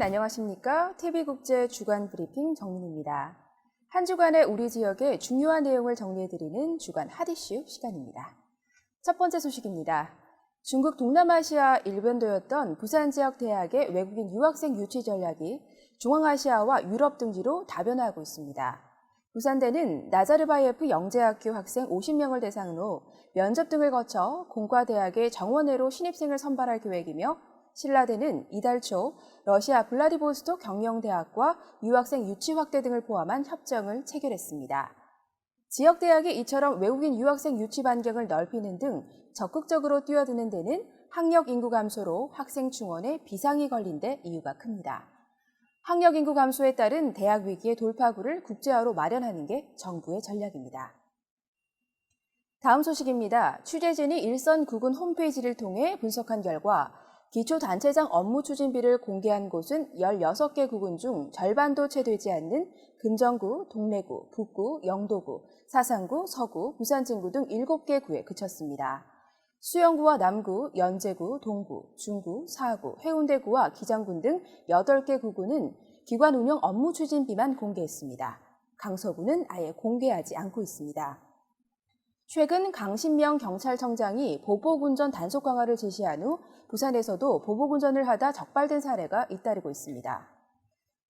안녕하십니까? TV국제 주간 브리핑 정민입니다. 한 주간의 우리 지역의 중요한 내용을 정리해드리는 주간 핫이슈 시간입니다. 첫 번째 소식입니다. 중국 동남아시아 일변도였던 부산 지역 대학의 외국인 유학생 유치 전략이 중앙아시아와 유럽 등지로 다변화하고 있습니다. 부산대는 나자르바예프 영재학교 학생 50명을 대상으로 면접 등을 거쳐 공과대학의 정원외로 신입생을 선발할 계획이며 신라대는 이달 초 러시아 블라디보스토크 경영대학과 유학생 유치 확대 등을 포함한 협정을 체결했습니다. 지역대학이 이처럼 외국인 유학생 유치 반경을 넓히는 등 적극적으로 뛰어드는 데는 학력 인구 감소로 학생 충원에 비상이 걸린 데 이유가 큽니다. 학력 인구 감소에 따른 대학 위기의 돌파구를 국제화로 마련하는 게 정부의 전략입니다. 다음 소식입니다. 취재진이 일선 구군 홈페이지를 통해 분석한 결과 기초단체장 업무 추진비를 공개한 곳은 16개 구군 중 절반도 채 되지 않는 금정구, 동래구, 북구, 영도구, 사상구, 서구, 부산진구 등 7개 구에 그쳤습니다. 수영구와 남구, 연제구, 동구, 중구, 사구, 해운대구와 기장군 등 8개 구군은 기관 운영 업무 추진비만 공개했습니다. 강서구는 아예 공개하지 않고 있습니다. 최근 강신명 경찰청장이 보복운전 단속 강화를 지시한 후 부산에서도 보복운전을 하다 적발된 사례가 잇따르고 있습니다.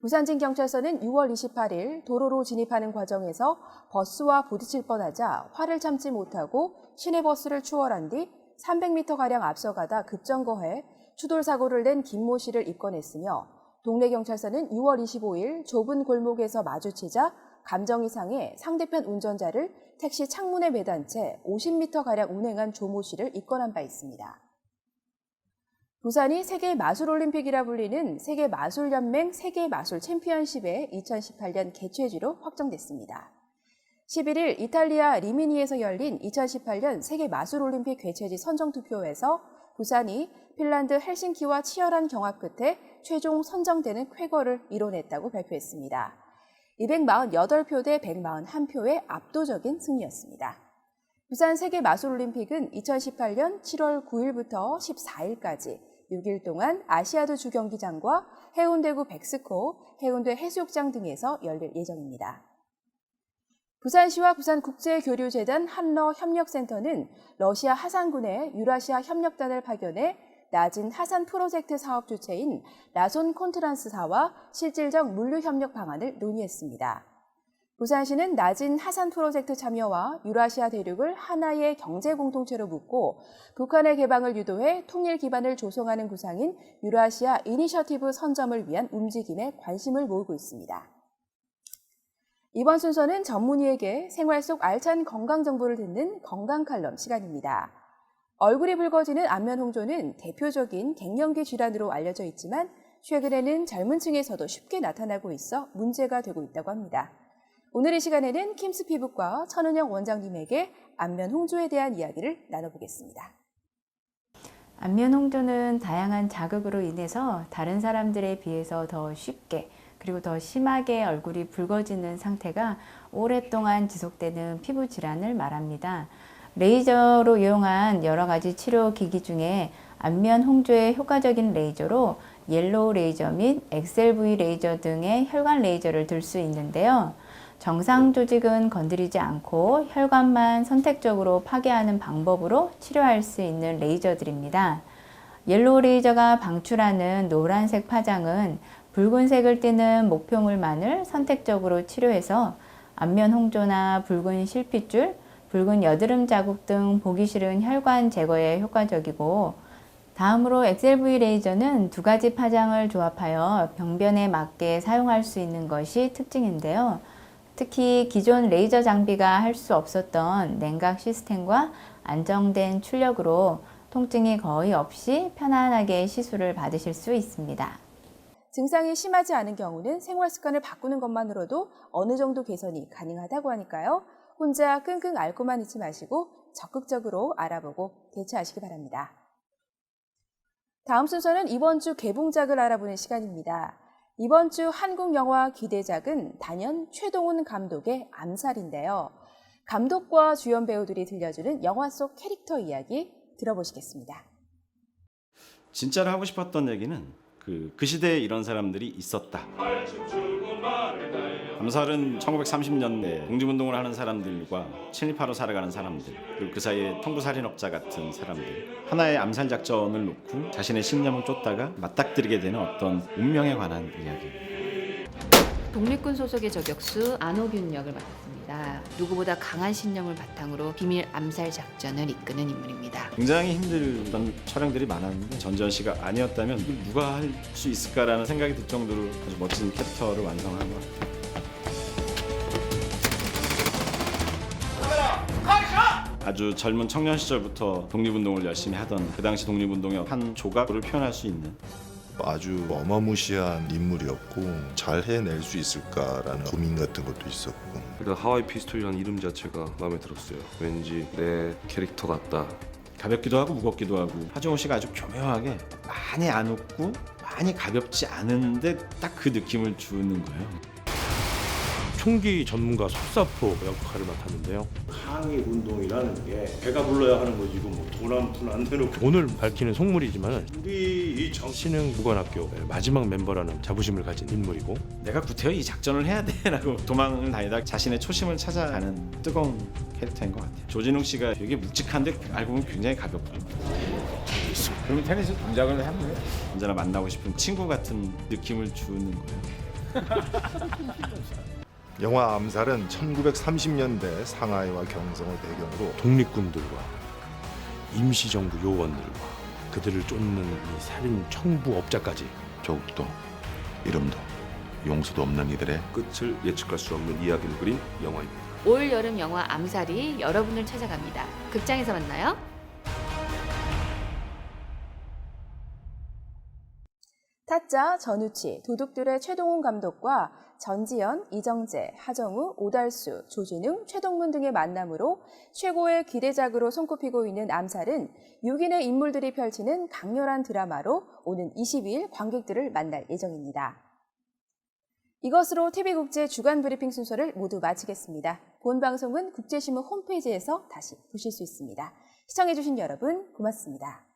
부산진경찰서는 6월 28일 도로로 진입하는 과정에서 버스와 부딪힐 뻔하자 화를 참지 못하고 시내버스를 추월한 뒤 300m가량 앞서가다 급정거해 추돌사고를 낸 김모 씨를 입건했으며 동래경찰서는 6월 25일 좁은 골목에서 마주치자 감정 이상의 상대편 운전자를 택시 창문에 매단 채 50m가량 운행한 조모 씨를 입건한 바 있습니다. 부산이 세계마술올림픽이라 불리는 세계마술연맹 세계마술 챔피언십의 2018년 개최지로 확정됐습니다. 11일 이탈리아 리미니에서 열린 2018년 세계마술올림픽 개최지 선정투표에서 부산이 핀란드 헬싱키와 치열한 경합 끝에 최종 선정되는 쾌거를 이뤄냈다고 발표했습니다. 248표 대 141표의 압도적인 승리였습니다. 부산 세계마술올림픽은 2018년 7월 9일부터 14일까지 6일 동안 아시아드 주경기장과 해운대구 백스코, 해운대 해수욕장 등에서 열릴 예정입니다. 부산시와 부산국제교류재단 한러협력센터는 러시아 하산군에 유라시아 협력단을 파견해 낮은 하산 프로젝트 사업 주체인 라손 콘트란스사와 실질적 물류협력 방안을 논의했습니다. 부산시는 낮은 하산 프로젝트 참여와 유라시아 대륙을 하나의 경제 공동체로 묶고 북한의 개방을 유도해 통일 기반을 조성하는 구상인 유라시아 이니셔티브 선점을 위한 움직임에 관심을 모으고 있습니다. 이번 순서는 전문의에게 생활 속 알찬 건강 정보를 듣는 건강 칼럼 시간입니다. 얼굴이 붉어지는 안면 홍조는 대표적인 갱년기 질환으로 알려져 있지만 최근에는 젊은 층에서도 쉽게 나타나고 있어 문제가 되고 있다고 합니다. 오늘 이 시간에는 킴스 피부과 천은영 원장님에게 안면 홍조에 대한 이야기를 나눠보겠습니다. 안면 홍조는 다양한 자극으로 인해서 다른 사람들에 비해서 더 쉽게 그리고 더 심하게 얼굴이 붉어지는 상태가 오랫동안 지속되는 피부 질환을 말합니다. 레이저로 이용한 여러 가지 치료 기기 중에 안면 홍조에 효과적인 레이저로 옐로우 레이저 및 XLV 레이저 등의 혈관 레이저를 들 수 있는데요. 정상 조직은 건드리지 않고 혈관만 선택적으로 파괴하는 방법으로 치료할 수 있는 레이저들입니다. 옐로우 레이저가 방출하는 노란색 파장은 붉은색을 띠는 목표물만을 선택적으로 치료해서 안면 홍조나 붉은 실핏줄, 붉은 여드름 자국 등 보기 싫은 혈관 제거에 효과적이고, 다음으로 XLV 레이저는 두 가지 파장을 조합하여 병변에 맞게 사용할 수 있는 것이 특징인데요. 특히 기존 레이저 장비가 할 수 없었던 냉각 시스템과 안정된 출력으로 통증이 거의 없이 편안하게 시술을 받으실 수 있습니다. 증상이 심하지 않은 경우는 생활 습관을 바꾸는 것만으로도 어느 정도 개선이 가능하다고 하니까요. 혼자 끙끙 앓고만 있지 마시고 적극적으로 알아보고 대처하시기 바랍니다. 다음 순서는 이번 주 개봉작을 알아보는 시간입니다. 이번 주 한국 영화 기대작은 단연 최동훈 감독의 암살인데요. 감독과 주연 배우들이 들려주는 영화 속 캐릭터 이야기 들어보시겠습니다. 진짜로 하고 싶었던 얘기는 그 시대에 이런 사람들이 있었다. 암살은 1930년대 독립운동을 하는 사람들과 친일파로 살아가는 사람들, 그리고 그 사이에 청부살인업자 같은 사람들, 하나의 암살 작전을 놓고 자신의 신념을 쫓다가 맞닥뜨리게 되는 어떤 운명에 관한 이야기입니다. 독립군 소속의 저격수 안호균 역을 맡았습니다. 누구보다 강한 신념을 바탕으로 비밀 암살 작전을 이끄는 인물입니다. 굉장히 힘들던 촬영들이 많았는데 전지현 씨가 아니었다면 누가 할 수 있을까라는 생각이 들 정도로 아주 멋진 캐릭터를 완성한 것 같아요. 아주 젊은 청년 시절부터 독립운동을 열심히 하던 그 당시 독립운동의 한 조각을 표현할 수 있는 아주 어마무시한 인물이었고 잘 해낼 수 있을까라는 고민 같은 것도 있었고. 일단 하와이 피스톨이라는 이름 자체가 마음에 들었어요. 왠지 내 캐릭터 같다. 가볍기도 하고 무겁기도 하고 하정우 씨가 아주 교묘하게 많이 안 웃고 많이 가볍지 않은데 딱 그 느낌을 주는 거예요. 총기 전문가 속사포 역할을 맡았는데요. 항의 운동이라는 게 배가 불러야 하는 거지, 이거 뭐 돈 한 푼 안 내놓고. 오늘 밝히는 속물이지만 우리 이 신흥 국원학교 마지막 멤버라는 자부심을 가진 인물이고, 내가 구태여 이 작전을 해야 돼라고 도망을 다니다 자신의 초심을 찾아가는 뜨거운 캐릭터인 것 같아요. 조진웅 씨가 되게 묵직한데 알고 보면 굉장히 가볍고 그러면 테니스 동작을 하는 거예요. 언제나 만나고 싶은 친구 같은 느낌을 주는 거예요. 영화 암살은 1930년대 상하이와 경성을 배경으로 독립군들과 임시정부 요원들과 그들을 쫓는 이 살인 청부업자까지 조국도 이름도 용서도 없는 이들의 끝을 예측할 수 없는 이야기를 그린 영화입니다. 올 여름 영화 암살이 여러분을 찾아갑니다. 극장에서 만나요. 타짜, 전우치, 도둑들의 최동훈 감독과 전지현, 이정재, 하정우, 오달수, 조진웅, 최동문 등의 만남으로 최고의 기대작으로 손꼽히고 있는 암살은 6인의 인물들이 펼치는 강렬한 드라마로 오는 22일 관객들을 만날 예정입니다. 이것으로 TV국제 주간 브리핑 순서를 모두 마치겠습니다. 본 방송은 국제신문 홈페이지에서 다시 보실 수 있습니다. 시청해주신 여러분 고맙습니다.